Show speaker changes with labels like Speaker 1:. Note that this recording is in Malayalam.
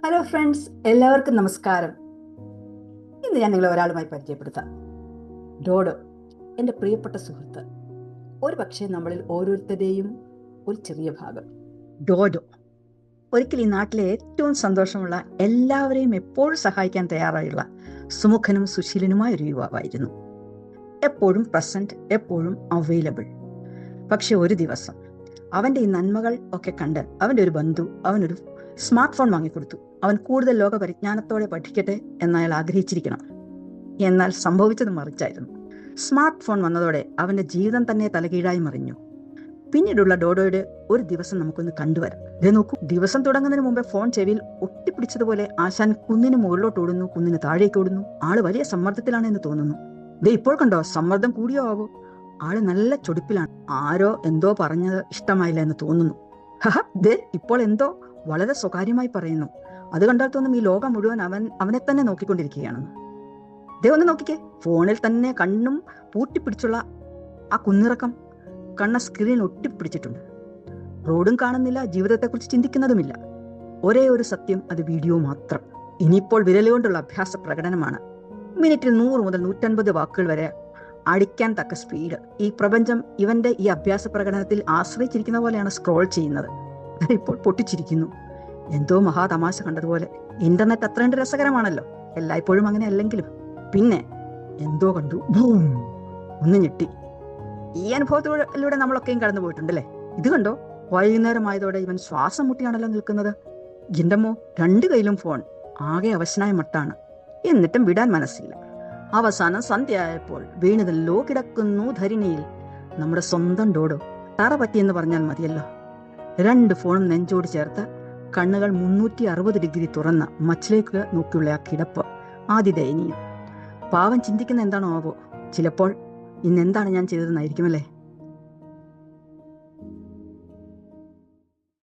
Speaker 1: ഹലോ ഫ്രണ്ട്സ്, എല്ലാവർക്കും നമസ്കാരം. ഇന്ന് ഞാൻ നിങ്ങളെ ഒരാളുമായി പരിചയപ്പെടുത്താം. ഡോഡോ, എൻ്റെ പ്രിയപ്പെട്ട സുഹൃത്ത്. ഒരു പക്ഷേ നമ്മളിൽ ഓരോരുത്തരുടെയും ഒരു ചെറിയ ഭാഗം.
Speaker 2: ഡോഡോ ഒരിക്കൽ ഈ നാട്ടിലെ ഏറ്റവും സന്തോഷമുള്ള, എല്ലാവരെയും എപ്പോഴും സഹായിക്കാൻ തയ്യാറായുള്ള സുമുഖനും സുശീലനുമായ ഒരു യുവാവായിരുന്നു. എപ്പോഴും പ്രസന്റ്, എപ്പോഴും അവൈലബിൾ. പക്ഷെ ഒരു ദിവസം അവന്റെ ഈ നന്മകൾ ഒക്കെ കണ്ട് അവന്റെ ഒരു ബന്ധു അവനൊരു സ്മാർട്ട് ഫോൺ വാങ്ങിക്കൊടുത്തു. അവൻ കൂടുതൽ ലോക പരിജ്ഞാനത്തോടെ പഠിക്കട്ടെ എന്നയാൾ ആഗ്രഹിച്ചിരിക്കണം. എന്നാൽ സംഭവിച്ചത് മറിച്ചായിരുന്നു. സ്മാർട്ട് ഫോൺ വന്നതോടെ അവന്റെ ജീവിതം തന്നെ തലകീഴായി മറിഞ്ഞു. പിന്നീടുള്ള ഡോഡോയുടെ ഒരു ദിവസം നമുക്കൊന്ന് കണ്ടുവരാം. ഇതേ നോക്കൂ, ദിവസം തുടങ്ങുന്നതിന് മുമ്പേ ഫോൺ ചെവിയിൽ ഒട്ടിപ്പിടിച്ചതുപോലെ ആശാൻ കുന്നിന് മുകളിലോട്ട് ഓടുന്നു, കുന്നിന് താഴേക്ക് ഓടുന്നു. ആള് വലിയ സമ്മർദ്ദത്തിലാണ് എന്ന് തോന്നുന്നു. ദേ ഇപ്പോൾ കണ്ടോ, സമ്മർദ്ദം കൂടിയോ ആവോ. ആള് നല്ല ചൊടിപ്പിലാണ്. ആരോ എന്തോ പറഞ്ഞത് ഇഷ്ടമായില്ല എന്ന് തോന്നുന്നു. ദേ ഇപ്പോൾ എന്തോ വളരെ സ്വകാര്യമായി പറയുന്നു. അത് കണ്ടാൽ തോന്നും ഈ ലോകം മുഴുവൻ അവനെ തന്നെ നോക്കിക്കൊണ്ടിരിക്കുകയാണെന്ന്. ദേ ഒന്ന് നോക്കിക്കേ, ഫോണിൽ തന്നെ കണ്ണും പൂട്ടിപ്പിടിച്ചുള്ള ആ കുന്നിറക്കം കണ്ണ സ്ക്രീനിൽ ഒട്ടിപ്പിടിച്ചിട്ടുണ്ട്. റോഡും കാണുന്നില്ല, ജീവിതത്തെക്കുറിച്ച് ചിന്തിക്കുന്നതുമില്ല. ഒരേ ഒരു സത്യം, അത് വീഡിയോ മാത്രം. ഇനിയിപ്പോൾ വിരലുകൊണ്ടുള്ള അഭ്യാസ പ്രകടനമാണ്. മിനിറ്റിൽ 100 മുതൽ 150 വാക്കുകൾ വരെ അടിക്കാൻ തക്ക സ്പീഡ്. ഈ പ്രപഞ്ചം ഇവന്റെ ഈ അഭ്യാസ പ്രകടനത്തിൽ ആശ്രയിച്ചിരിക്കുന്ന പോലെയാണ് സ്ക്രോൾ ചെയ്യുന്നത്. ഇപ്പോൾ പൊട്ടിച്ചിരിക്കുന്നു. എന്തോ മഹാതമാശ കണ്ടതുപോലെ. ഇന്റർനെറ്റ് അത്രയും രസകരമാണല്ലോ, എല്ലായ്പ്പോഴും അങ്ങനെ അല്ലെങ്കിലും. പിന്നെ എന്തോ കണ്ടു, ബൂം, ഒന്ന് ഞെട്ടി. ഈ അനുഭവത്തിലൂടെ നമ്മളൊക്കെയും കടന്നു പോയിട്ടുണ്ടല്ലേ. ഇത് കണ്ടോ, വൈകുന്നേരമായതോടെ ഇവൻ ശ്വാസം മുട്ടിയാണല്ലോ നിൽക്കുന്നത്. ജിണ്ടമ്മോ, 2 കൈയിലും ഫോൺ. ആകെ അവശനായ മട്ടാണ്. എന്നിട്ടും വിടാൻ മനസ്സില്ല. അവസാനം സന്ധ്യയായപ്പോൾ വീണതല്ലോ കിടക്കുന്നു ധരണിയിൽ നമ്മുടെ സ്വന്തം ഡോഡോ. തറ പറ്റിയെന്ന് പറഞ്ഞാൽ മതിയല്ലോ. 2 ഫോണും നെഞ്ചോട് ചേർത്ത് കണ്ണുകൾ 360 ഡിഗ്രി തുറന്ന മച്ചിലേക്ക് നോക്കിയുള്ള ആ കിടപ്പ് ആതിദയനീയം. പാവം ചിന്തിക്കുന്ന എന്താണോ ആവോ. ചിലപ്പോൾ ഇന്നെന്താണ് ഞാൻ ചെയ്തതെന്നായിരിക്കുമല്ലേ.